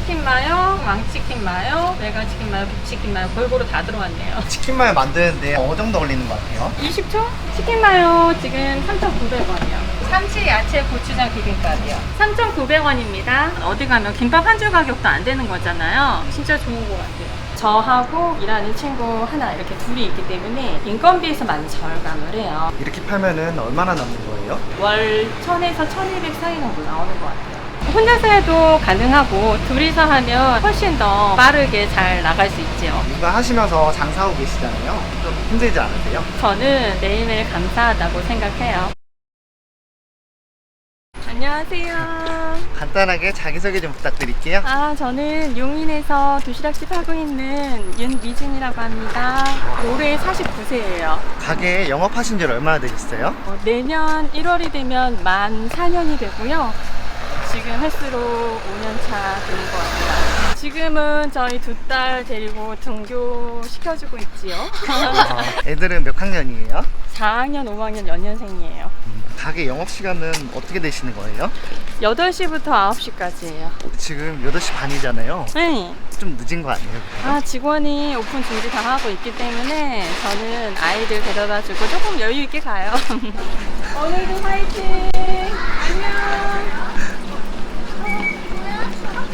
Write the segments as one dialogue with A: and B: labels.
A: 치킨 마요, 왕치킨 마요, 메가치킨 마요, 빅치킨 마요 골고루 다 들어왔네요.
B: 치킨 마요 만드는데 어느 정도 걸리는 것 같아요?
A: 20초? 치킨 마요 지금 3,900원이요. 참치, 야채, 고추장 비빔밥이요. 3,900원입니다. 어디 가면 김밥 한 줄 가격도 안 되는 거잖아요. 진짜 좋은 것 같아요. 저하고 일하는 친구 하나 이렇게 둘이 있기 때문에 인건비에서 많이 절감을 해요.
B: 이렇게 팔면은 얼마나 남는 거예요?
A: 월 1,000에서 1,200 사이 정도 나오는 것 같아요. 혼자서 해도 가능하고 둘이서 하면 훨씬 더 빠르게 잘 나갈 수 있죠.
B: 육아 하시면서 장사하고 계시잖아요. 좀 힘들지 않으세요?
A: 저는 매일매일 감사하다고 생각해요. 안녕하세요.
B: 간단하게 자기소개 좀 부탁드릴게요.
A: 저는 용인에서 도시락집 하고 있는 윤미진이라고 합니다. 올해 49세예요.
B: 가게 영업하신 지 얼마나 되셨어요?
A: 내년 1월이 되면 만 4년이 되고요. 지금 횟수로 5년 차 되는 것 같아요. 지금은 저희 두 딸 데리고 등교 시켜주고 있지요.
B: 애들은 몇 학년이에요?
A: 4학년, 5학년 연년생이에요.
B: 가게 영업시간은 어떻게 되시는 거예요?
A: 8시부터 9시까지예요.
B: 지금 8시 반이잖아요.
A: 네.
B: 좀 늦은 거 아니에요?
A: 직원이 오픈 준비 다 하고 있기 때문에 저는 아이들 데려다 주고 조금 여유 있게 가요. 오늘도 화이팅! 안녕!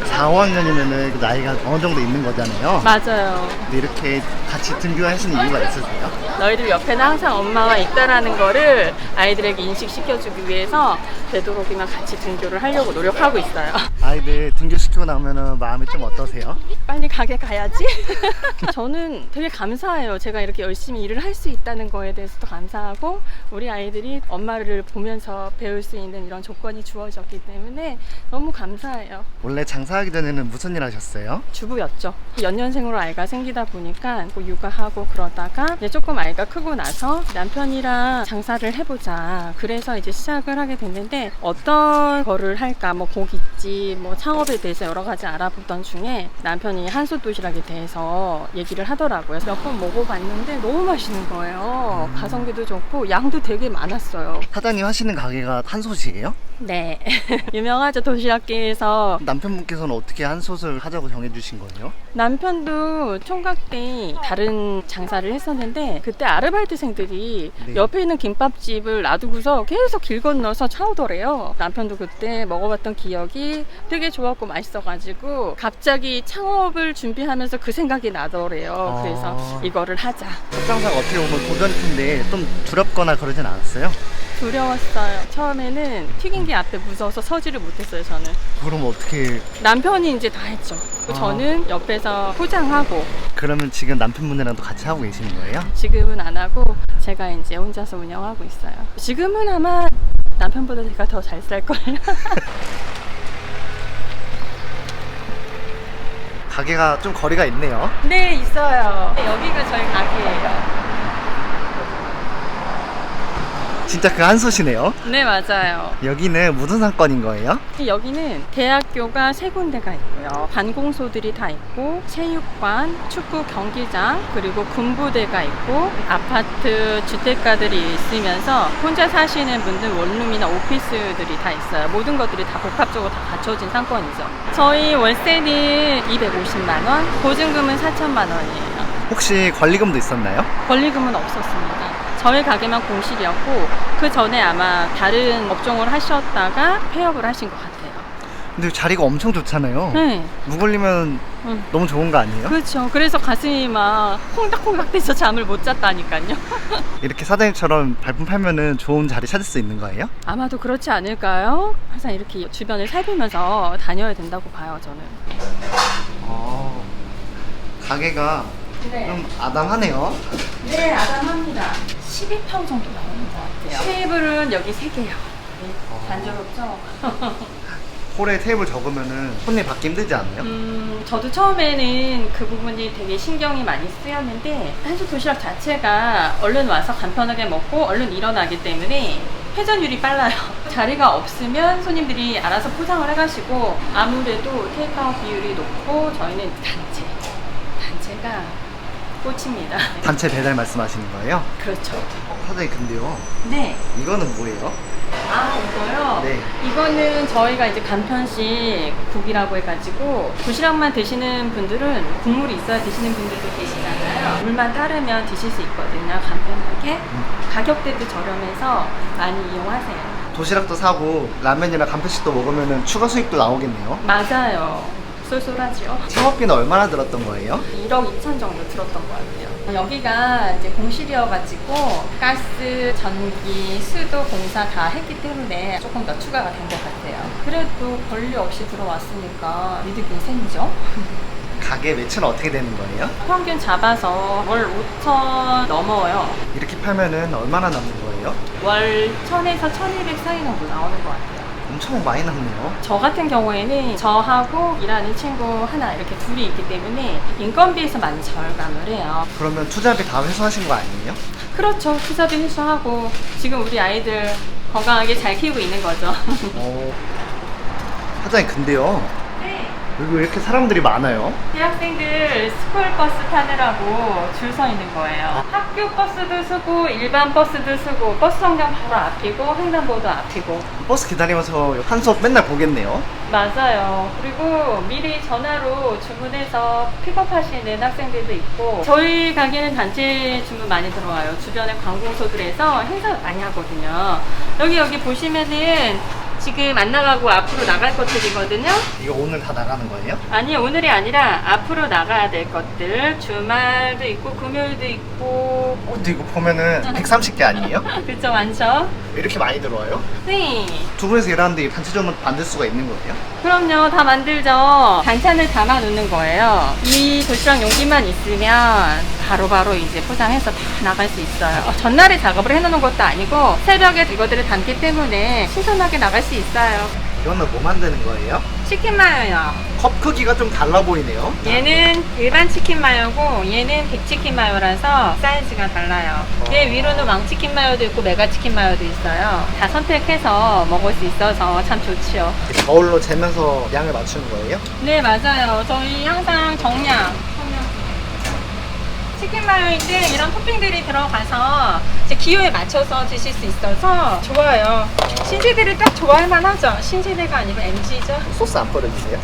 B: 4, 5학년이면은 나이가 어느 정도 있는 거잖아요.
A: 맞아요.
B: 근데 이렇게 같이 등교하시는 이유가 있으세요?
A: 너희들 옆에는 항상 엄마가 있다라는 거를 아이들에게 인식시켜주기 위해서 되도록이면 같이 등교를 하려고 노력하고 있어요.
B: 아이들 등교시키고 나면은 마음이 좀 어떠세요?
A: 빨리 가게 가야지. 저는 되게 감사해요. 제가 이렇게 열심히 일을 할 수 있다는 거에 대해서도 감사하고 우리 아이들이 엄마를 보면서 배울 수 있는 이런 조건이 주어졌기 때문에 너무 감사해요.
B: 원래 장사하기 전에는 무슨 일 하셨어요?
A: 주부였죠. 연년생으로 아이가 생기다 보니까 뭐 육아하고 그러다가 이제 조금 아이가 크고 나서 남편이랑 장사를 해보자. 그래서 이제 시작을 하게 됐는데 어떤 거를 할까 뭐 고깃집 뭐 창업에 대해서 여러 가지 알아보던 중에 남편이 한솥 도시락에 대해서 얘기를 하더라고요. 몇 번 먹어봤는데 너무 맛있는 거예요. 가성비도 좋고 양도 되게 많았어요.
B: 사장님 하시는 가게가 한솥이에요?
A: 네. 유명하죠. 도시락계에서.
B: 남편분께서는 어떻게 한솥을 하자고 정해주신 거예요?
A: 남편도 총각 때 다른 장사를 했었는데 그때 아르바이트생들이
B: 네.
A: 옆에 있는 김밥집을 놔두고서 계속 길 건너서 차오더래요. 남편도 그때 먹어봤던 기억이 되게 좋았고 맛있어가지고 갑자기 창업을 준비하면서 그 생각이 나더래요. 그래서 이거를 하자.
B: 첫 장사가 어떻게 보면 도전일 텐데 좀 두렵거나 그러진 않았어요?
A: 두려웠어요. 처음에는 튀김기 앞에 무서워서 서지를 못했어요. 저는.
B: 그럼 어떻게
A: 남편이 이제 다 했죠. 저는 옆에서 포장하고.
B: 그러면 지금 남편분이랑도 같이 하고 계시는 거예요?
A: 지금은 안 하고 제가 이제 혼자서 운영하고 있어요. 지금은 아마 남편보다 제가 더 잘 살 거예요.
B: 가게가 좀 거리가 있네요.
A: 네, 있어요. 여기가 저희 가게예요.
B: 진짜 그 한솥이네요.
A: 네, 맞아요.
B: 여기는 무슨 상권인 거예요?
A: 여기는 대학교가 3군데가 있고요. 관공소들이 다 있고 체육관, 축구 경기장, 그리고 군부대가 있고 아파트, 주택가들이 있으면서 혼자 사시는 분들 원룸이나 오피스들이 다 있어요. 모든 것들이 다 복합적으로 다 갖춰진 상권이죠. 저희 월세는 250만 원, 보증금은 4천만 원이에요.
B: 혹시 권리금도 있었나요?
A: 권리금은 없었습니다. 저희 가게만 공실이었고 그 전에 아마 다른 업종을 하셨다가 폐업을 하신 것 같아요.
B: 근데 자리가 엄청 좋잖아요.
A: 네.
B: 무걸리면 너무 좋은 거 아니에요?
A: 그렇죠. 그래서 가슴이 막 콩닥콩닥 돼서 잠을 못 잤다니까요.
B: 이렇게 사장님처럼 발품 팔면은 좋은 자리 찾을 수 있는 거예요?
A: 아마도 그렇지 않을까요? 항상 이렇게 주변을 살피면서 다녀야 된다고 봐요, 저는.
B: 가게가
A: 네.
B: 좀 아담하네요.
A: 네, 아담합니다. 12평 정도 나오는 것 같아요. 테이블은 여기 3개요. 단조롭죠?
B: 홀에 테이블 적으면은 손님 받기 힘들지 않아요?
A: 저도 처음에는 그 부분이 되게 신경이 많이 쓰였는데 한솥 도시락 자체가 얼른 와서 간편하게 먹고 얼른 일어나기 때문에 회전율이 빨라요. 자리가 없으면 손님들이 알아서 포장을 해가시고 아무래도 테이크아웃 비율이 높고 저희는 단체가 꽂힙니다.
B: 단체 배달 말씀하시는 거예요?
A: 그렇죠.
B: 사장님 근데요,
A: 네.
B: 이거는 뭐예요?
A: 아, 이거요?
B: 네.
A: 이거는 저희가 이제 간편식 국이라고 해가지고 도시락만 드시는 분들은 국물이 있어야 드시는 분들도 계시잖아요. 물만 따르면 드실 수 있거든요. 간편하게. 가격대도 저렴해서 많이 이용하세요.
B: 도시락도 사고 라면이나 간편식도 먹으면 추가 수익도 나오겠네요.
A: 맞아요. 쏠쏠하죠.
B: 창업비는 얼마나 들었던 거예요?
A: 1억 2천 정도 들었던 것 같아요. 여기가 이제 공실이어가지고 가스, 전기, 수도 공사 다 했기 때문에 조금 더 추가가 된 것 같아요. 그래도 권리 없이 들어왔으니까 이득이 생기죠.
B: 가게 매출은 어떻게 되는 거예요?
A: 평균 잡아서 월 5천 넘어요.
B: 이렇게 팔면은 얼마나 남는 거예요?
A: 월 1,000에서 1,200 사이 정도 나오는 것 같아요.
B: 엄청 많이 남네요.
A: 저 같은 경우에는 저하고 일하는 친구 하나 이렇게 둘이 있기 때문에 인건비에서 많이 절감을 해요.
B: 그러면 투자비 다 회수하신 거 아니에요?
A: 그렇죠. 투자비 회수하고 지금 우리 아이들 건강하게 잘 키우고 있는 거죠.
B: 사장님 근데요,
A: 네.
B: 여기 왜 이렇게 사람들이 많아요?
A: 대학생들 스쿨버스 타느라고 줄 서 있는 거예요. 학교 버스도 쓰고 일반 버스도 쓰고 버스 정류장 바로 앞이고 횡단보도 앞이고.
B: 버스 기다리면서 한 수업 맨날 보겠네요.
A: 맞아요. 그리고 미리 전화로 주문해서 픽업하시는 학생들도 있고, 저희 가게는 단체 주문 많이 들어와요. 주변에 관공서들에서 행사 많이 하거든요. 여기 보시면은 지금 안 나가고 앞으로 나갈 것들이거든요.
B: 이거 오늘 다 나가는 거예요?
A: 아니, 오늘이 아니라 앞으로 나가야 될 것들. 주말도 있고 금요일도 있고.
B: 근데 이거 보면은 130개 아니에요?
A: 그쵸, 많죠?
B: 왜 이렇게 많이 들어와요?
A: 네.
B: 두 분이서 일하는데 이 단체 주문 만들 수가 있는 거예요?
A: 그럼요, 다 만들죠. 반찬을 담아 놓는 거예요. 이 도시락 용기만 있으면 바로바로 이제 포장해서 다 나갈 수 있어요. 전날에 작업을 해놓는 것도 아니고 새벽에 이거들을 담기 때문에 신선하게 나갈 수 있어요.
B: 이거는 뭐 만드는 거예요?
A: 치킨 마요요.
B: 컵 크기가 좀 달라 보이네요.
A: 얘는 일반 치킨 마요고 얘는 백치킨 마요라서 사이즈가 달라요. 얘 위로는 왕치킨 마요도 있고 메가치킨 마요도 있어요. 다 선택해서 먹을 수 있어서 참 좋지요.
B: 저울로 재면서 양을 맞추는 거예요?
A: 네, 맞아요. 저희 항상 정량 치킨 마요인데 이런 토핑들이 들어가서 이제 기호에 맞춰서 드실 수 있어서 좋아요. 신세대를 딱 좋아할 만하죠. 신세대가 아니고 MG죠.
B: 소스 안 뿌려주세요?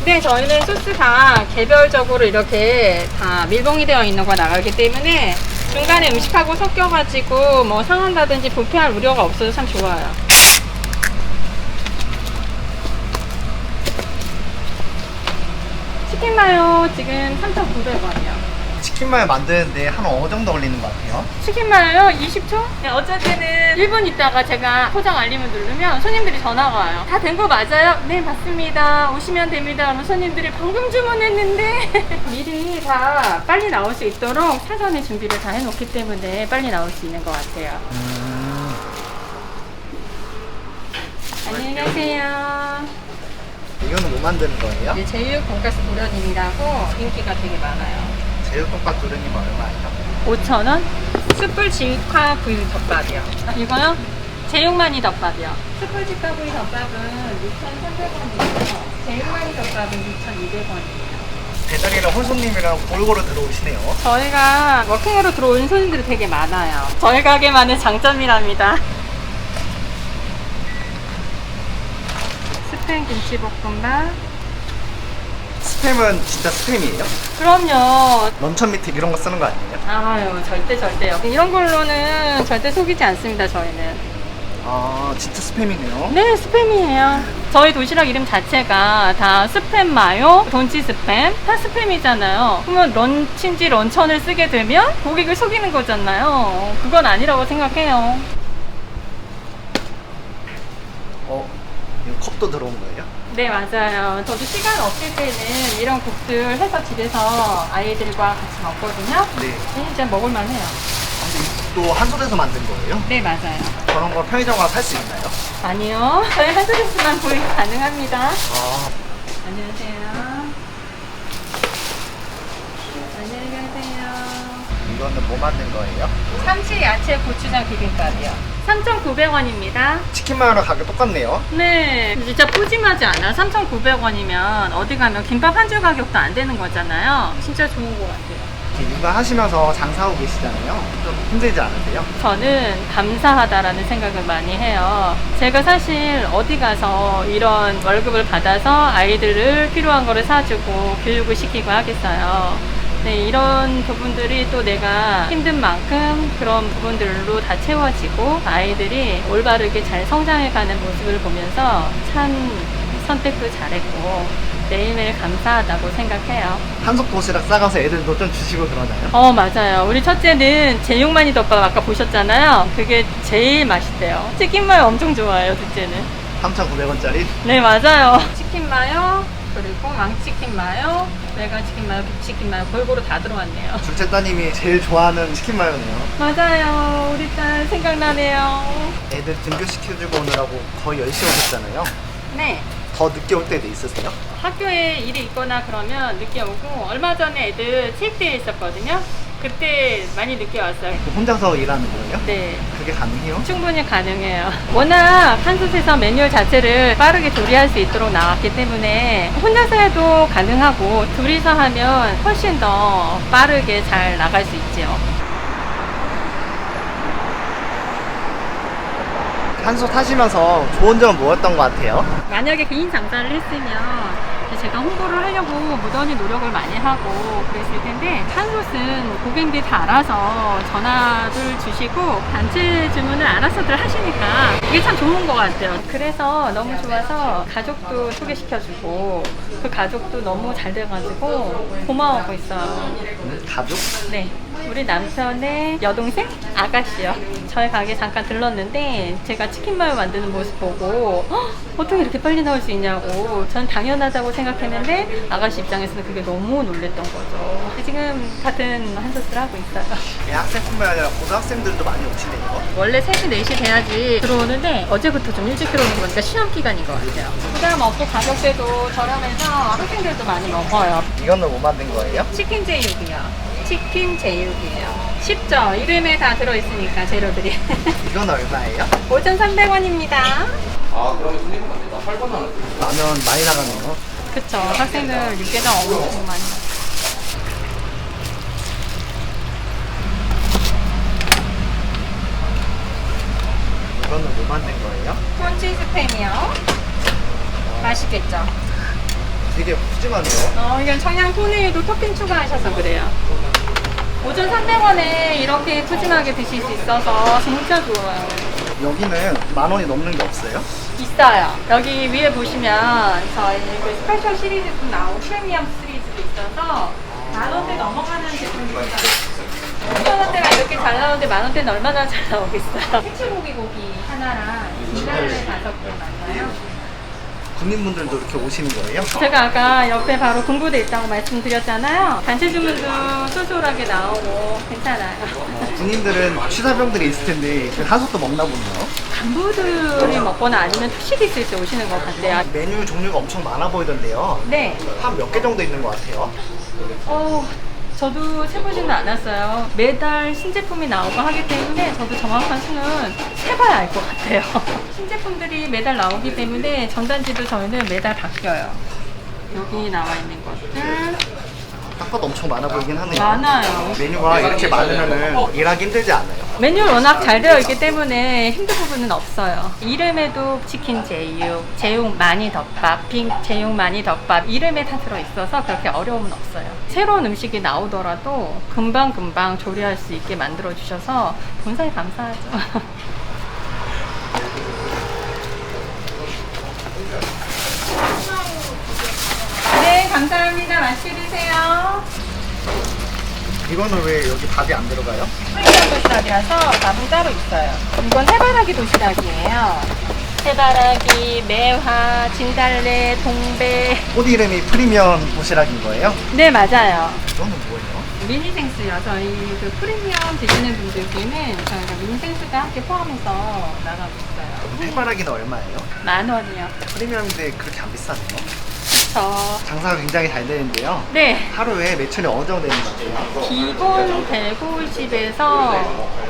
A: 네, 저희는 소스가 개별적으로 이렇게 다 밀봉이 되어 있는 거 나가기 때문에 중간에 음식하고 섞여가지고 뭐 상한다든지 부패할 우려가 없어서 참 좋아요. 치킨 마요 지금 3,900원이요.
B: 치킨 마요 만드는데 한 어느 정도 걸리는 것 같아요?
A: 치킨 마요요? 20초? 네, 어쩔 때는 1분 있다가 제가 포장 알림을 누르면 손님들이 전화가 와요. 다 된 거 맞아요? 네, 맞습니다. 오시면 됩니다. 그러면 손님들이 방금 주문했는데 미리 다 빨리 나올 수 있도록 사전에 준비를 다 해놓기 때문에 빨리 나올 수 있는 것 같아요. 안녕히 가세요.
B: 이거는 뭐 만드는 거예요?
A: 이제 제육 돈가스 도련님이라고 인기가 되게 많아요.
B: 제육볶밥 도련님 얼마예요?
A: 5,000원? 숯불 직화 구이 덮밥이요. 이거요? 제육마니 덮밥이요. 숯불 직화 구이 덮밥은 6,300원이고요. 제육마니 덮밥은 6,200원이에요.
B: 배달이랑 홀손님이랑 골고루 들어오시네요.
A: 저희가 워킹으로 들어오는 손님들이 되게 많아요. 저희 가게만의 장점이랍니다. 스팸 김치볶음밥.
B: 스팸은 진짜 스팸이에요?
A: 그럼요.
B: 런천 미트 이런 거 쓰는 거 아니에요?
A: 아유, 절대요. 이런 걸로는 절대 속이지 않습니다, 저희는.
B: 아, 진짜 스팸이네요.
A: 네, 스팸이에요. 저희 도시락 이름 자체가 다 스팸 마요, 돈치 스팸, 다 스팸이잖아요. 그러면 런치인지 런천을 쓰게 되면 고객을 속이는 거잖아요. 그건 아니라고 생각해요.
B: 이거 컵도 들어온 거예요?
A: 네, 맞아요. 저도 시간 없을 때는 이런 국들 해서 집에서 아이들과 같이 먹거든요.
B: 네.
A: 진짜 먹을만 해요.
B: 또 한솔에서 만든 거예요?
A: 네, 맞아요.
B: 저런 거 편의점 가서 살 수 있나요?
A: 아니요. 저희 한솔에서만 구입 가능합니다.
B: 아,
A: 안녕하세요. 안녕히 가세요.
B: 이거는 뭐 만든 거예요?
A: 참치 야채 고추장 비빔밥이요. 3,900원입니다.
B: 치킨 마요랑 가격 똑같네요.
A: 네, 진짜 푸짐하지 않아? 3,900원이면 어디 가면 김밥 한 줄 가격도 안 되는 거잖아요. 진짜 좋은 것 같아요.
B: 이렇게 육아하시면서 장사하고 계시잖아요. 좀 힘들지 않으세요?
A: 저는 감사하다라는 생각을 많이 해요. 제가 사실 어디 가서 이런 월급을 받아서 아이들을 필요한 거를 사주고 교육을 시키고 하겠어요. 네, 이런 부분들이 또 내가 힘든 만큼 그런 부분들로 다 채워지고 아이들이 올바르게 잘 성장해가는 모습을 보면서 참 선택도 잘했고 매일매일 감사하다고 생각해요.
B: 한솥 도시락 싸가서 애들도 좀 주시고 그러나요?
A: 맞아요. 우리 첫째는 제육만이 덮밥 아까 보셨잖아요. 그게 제일 맛있대요. 치킨마요 엄청 좋아해요, 둘째는.
B: 3,900원짜리?
A: 네, 맞아요. 치킨마요, 그리고 왕치킨 마요, 메가 치킨 마요, 빅치킨 마요 골고루 다 들어왔네요.
B: 둘째 따님이 제일 좋아하는 치킨 마요네요.
A: 맞아요. 우리 딸 생각나네요.
B: 애들 등교시켜주고 오느라고 거의 10시 오셨잖아요.
A: 네.
B: 더 늦게 올 때도 있으세요?
A: 학교에 일이 있거나 그러면 늦게 오고 얼마 전에 애들 체육대회 있었거든요. 그때 많이 늦게 왔어요.
B: 혼자서 일하는 거예요?
A: 네.
B: 그게 가능해요?
A: 충분히 가능해요. 워낙 한솥에서 매뉴얼 자체를 빠르게 조리할 수 있도록 나왔기 때문에 혼자서 해도 가능하고 둘이서 하면 훨씬 더 빠르게 잘 나갈 수 있죠.
B: 한솥 하시면서 좋은 점은 뭐였던 것 같아요?
A: 만약에 개인 장사를 했으면 제가 홍보를 하려고 무던히 노력을 많이 하고 그랬을 텐데 한솥은 고객들이 다 알아서 전화를 주시고 단체 주문을 알아서들 하시니까 이게 참 좋은 것 같아요. 그래서 너무 좋아서 가족도 소개시켜주고 그 가족도 너무 잘 돼가지고 고마워하고 있어요.
B: 가족?
A: 네. 우리 남편의 여동생? 아가씨요. 저희 가게 잠깐 들렀는데 제가 치킨마요 만드는 모습 보고 어떻게 이렇게 빨리 나올 수 있냐고 전 당연하다고 생각했는데 아가씨 입장에서는 그게 너무 놀랬던 거죠. 지금 같은 한솥을 하고 있어요.
B: 대학생뿐만 아니라 고등학생들도 많이 오시네요.
A: 원래 3시, 4시 돼야지 들어오는데 어제부터 좀 일찍 들어오는 거니까 시험 기간인 것 같아요. 부담 없고 가격대도 저렴해서 학생들도 많이 먹어요.
B: 이거는 뭐 만든 거예요?
A: 치킨 제육이요. 치킨 제육이에요. 쉽죠? 이름에 다 들어있으니까 재료들이.
B: 이건 얼마예요?
A: 5,300원입니다.
B: 라면 많이 나가네요.
A: 그쵸. 학생들 육개장 엄청 많이.
B: 이거는 뭐 만든 거예요?
A: 콘치즈 햄이요. 맛있겠죠?
B: 되게 푸짐하네요.
A: 이건 청양 토네이도 토핑 추가하셔서 그래요. 5,300원에 이렇게 푸짐하게 드실 수 있어서 진짜 좋아요.
B: 여기는 10,000원이 넘는 게 없어요?
A: 있어요. 여기 위에 보시면 저희 그 스페셜 시리즈도 나오고 프리미엄 시리즈도 있어서 10,000원대 넘어가는 제품도 있어요. 5,000원대가 이렇게 잘 나오는데 10,000원대는 얼마나 잘 나오겠어요. 해치고기 고기 하나랑 진달래 5개 맞나요?
B: 군인분들도 이렇게 오시는 거예요?
A: 제가 아까 옆에 바로 공부대 있다고 말씀드렸잖아요. 단체 주문도 쏠쏠하게 나오고 괜찮아요.
B: 군인들은 취사병들이 있을 텐데 그 한솥도 먹나 보네요.
A: 간부들이 먹거나 아니면 투식이 있을 때 오시는 것 같아요.
B: 메뉴 종류가 엄청 많아 보이던데요.
A: 네.
B: 한 몇 개 정도 있는 것 같아요?
A: 저도 세보지는 않았어요. 매달 신제품이 나오고 하기 때문에 저도 정확한 수는 세봐야 알 것 같아요. 신제품들이 매달 나오기 때문에 전단지도 저희는 매달 바뀌어요. 여기 나와 있는 것들
B: 딱 봐도 엄청 많아 보이긴 하네요.
A: 많아요.
B: 메뉴가 이렇게 많으면 일하기 힘들지 않아요?
A: 메뉴 워낙 잘 되어 있기 때문에 힘든 부분은 없어요. 이름에도 치킨 제육, 제육 많이 덮밥, 빙 제육 많이 덮밥 이름에 다 들어있어서 그렇게 어려움은 없어요. 새로운 음식이 나오더라도 금방금방 조리할 수 있게 만들어 주셔서 본사에 감사하죠. 네, 감사합니다. 맛있게 드세요.
B: 이거는 왜 여기 밥이 안 들어가요?
A: 프리미엄 도시락이라서 밥은 따로 있어요. 이건 해바라기 도시락이에요. 해바라기, 매화, 진달래, 동배.
B: 꽃 이름이 프리미엄 도시락인 거예요?
A: 네, 맞아요.
B: 이거는 뭐예요?
A: 미니생스요. 저희 그 프리미엄 드시는 분들께는 저희가 미니생스가 함께 포함해서 나가고 있어요.
B: 해바라기는 얼마예요?
A: 10,000원이요.
B: 프리미엄인데 그렇게 안 비싸네요.
A: 저
B: 장사가 굉장히 잘 되는데요.
A: 네.
B: 하루에 매출이 어느 정도 되는 것 같아요?
A: 기본 150에서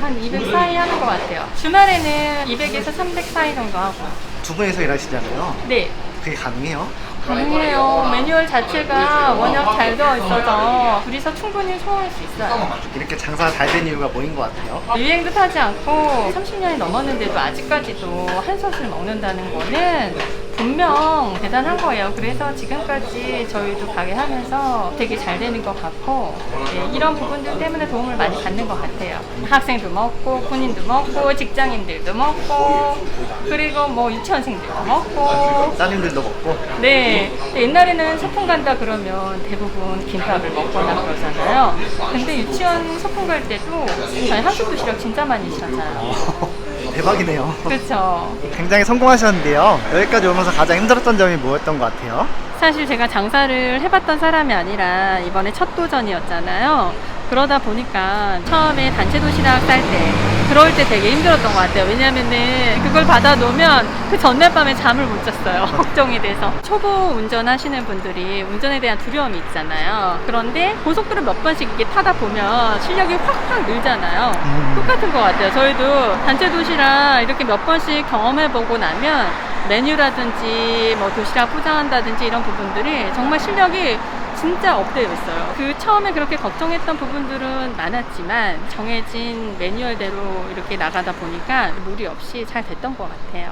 A: 한 200 사이 하는 것 같아요. 주말에는 200에서 300 사이 정도 하고.
B: 두 분이서 일하시잖아요.
A: 네.
B: 그게 가능해요?
A: 가능해요. 매뉴얼 자체가 워낙 잘 되어 있어서 둘이서 충분히 소화할 수 있어요.
B: 이렇게 장사가 잘 된 이유가 뭐인 것 같아요?
A: 유행도 타지 않고 30년이 넘었는데도 아직까지도 한솥을 먹는다는 거는 분명 대단한 거예요. 그래서 지금까지 저희도 가게 하면서 되게 잘 되는 것 같고, 네, 이런 부분들 때문에 도움을 많이 받는 것 같아요. 학생도 먹고 군인도 먹고 직장인들도 먹고 그리고 뭐 유치원생들도 먹고.
B: 따님들도 먹고.
A: 네, 옛날에는 소풍 간다 그러면 대부분 김밥을 먹거나 그러잖아요. 근데 유치원 소풍 갈 때도 저희 한솥 도시락 진짜 많이 시켰잖아요.
B: 대박이네요.
A: 그렇죠.
B: 굉장히 성공하셨는데요. 여기까지 오면서 가장 힘들었던 점이 뭐였던 것 같아요?
A: 사실 제가 장사를 해봤던 사람이 아니라 이번에 첫 도전이었잖아요. 그러다 보니까 처음에 단체 도시락 쌀 때, 그럴 때 되게 힘들었던 것 같아요. 왜냐면은 그걸 받아놓으면 그 전날 밤에 잠을 못 잤어요. 걱정이 돼서. 초보 운전하시는 분들이 운전에 대한 두려움이 있잖아요. 그런데 고속도로 몇 번씩 이게 타다 보면 실력이 확확 늘잖아요. 똑같은 것 같아요. 저희도 단체 도시락 이렇게 몇 번씩 경험해보고 나면 메뉴라든지 뭐 도시락 포장한다든지 이런 부분들이 정말 실력이 진짜 업되어 있어요. 그 처음에 그렇게 걱정했던 부분들은 많았지만 정해진 매뉴얼대로 이렇게 나가다 보니까 무리 없이 잘 됐던 것 같아요.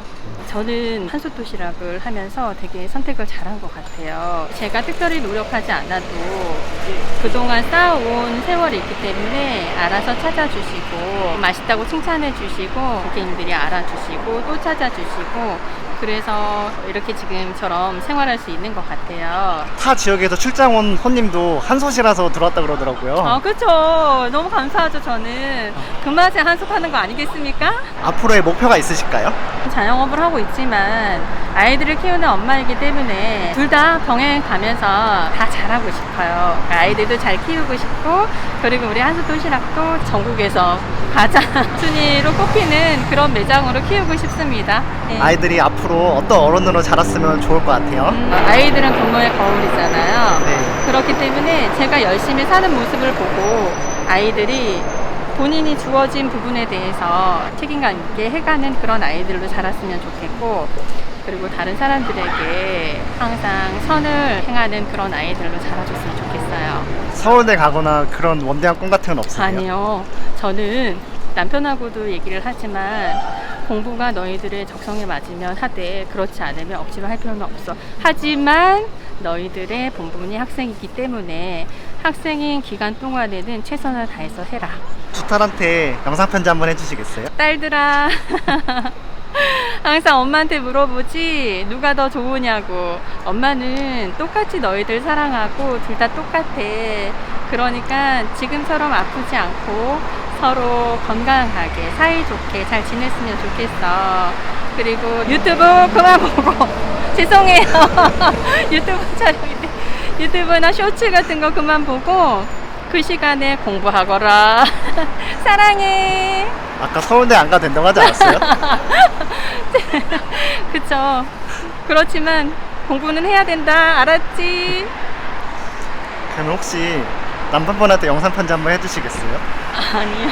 A: 저는 한솥 도시락을 하면서 되게 선택을 잘한 것 같아요. 제가 특별히 노력하지 않아도 그동안 쌓아온 세월이 있기 때문에 알아서 찾아주시고 맛있다고 칭찬해 주시고 고객님들이 알아주시고 또 찾아주시고, 그래서 이렇게 지금처럼 생활할 수 있는 것 같아요.
B: 타 지역에서 출장 온 손님도 한솥이라서 들어왔다 그러더라고요.
A: 아, 그렇죠. 너무 감사하죠. 저는 그 맛에 한솥 하는 거 아니겠습니까?
B: 앞으로의 목표가 있으실까요?
A: 자영업을 하고 있지만 아이들을 키우는 엄마이기 때문에 둘 다 병행 가면서 다 잘하고 싶어요. 그러니까 아이들도 잘 키우고 싶고, 그리고 우리 한솥 도시락도 전국에서 가장 순위로 꼽히는 그런 매장으로 키우고 싶습니다. 네.
B: 아이들이 앞으로 어떤 어른으로 자랐으면 좋을 것 같아요.
A: 아이들은 부모의 거울이잖아요.
B: 네.
A: 그렇기 때문에 제가 열심히 사는 모습을 보고 아이들이 본인이 주어진 부분에 대해서 책임감 있게 해가는 그런 아이들로 자랐으면 좋겠고, 그리고 다른 사람들에게 항상 선을 행하는 그런 아이들로 자라줬으면 좋겠어요.
B: 서울대 가거나 그런 원대한 꿈 같은 건 없으세요?
A: 아니요. 저는 남편하고도 얘기를 하지만 공부가 너희들의 적성에 맞으면 하되 그렇지 않으면 억지로 할 필요는 없어. 하지만 너희들의 본분이 학생이기 때문에 학생인 기간 동안에는 최선을 다해서 해라.
B: 두 딸한테 영상 편지 한번 해주시겠어요?
A: 딸들아, 항상 엄마한테 물어보지 누가 더 좋으냐고. 엄마는 똑같이 너희들 사랑하고 둘 다 똑같아. 그러니까 지금처럼 아프지 않고 서로 건강하게 사이좋게 잘 지냈으면 좋겠어. 그리고 유튜브 그만 보고 죄송해요. 유튜브 촬영인데 유튜브나 쇼츠 같은 거 그만 보고 그 시간에 공부하거라. 사랑해.
B: 아까 서울대 안 가도 된다고 하지 않았어요?
A: 그쵸. 그렇지만 공부는 해야 된다. 알았지?
B: 그럼 혹시 남편분한테 영상 편지 한번 해주시겠어요?
A: 아니야.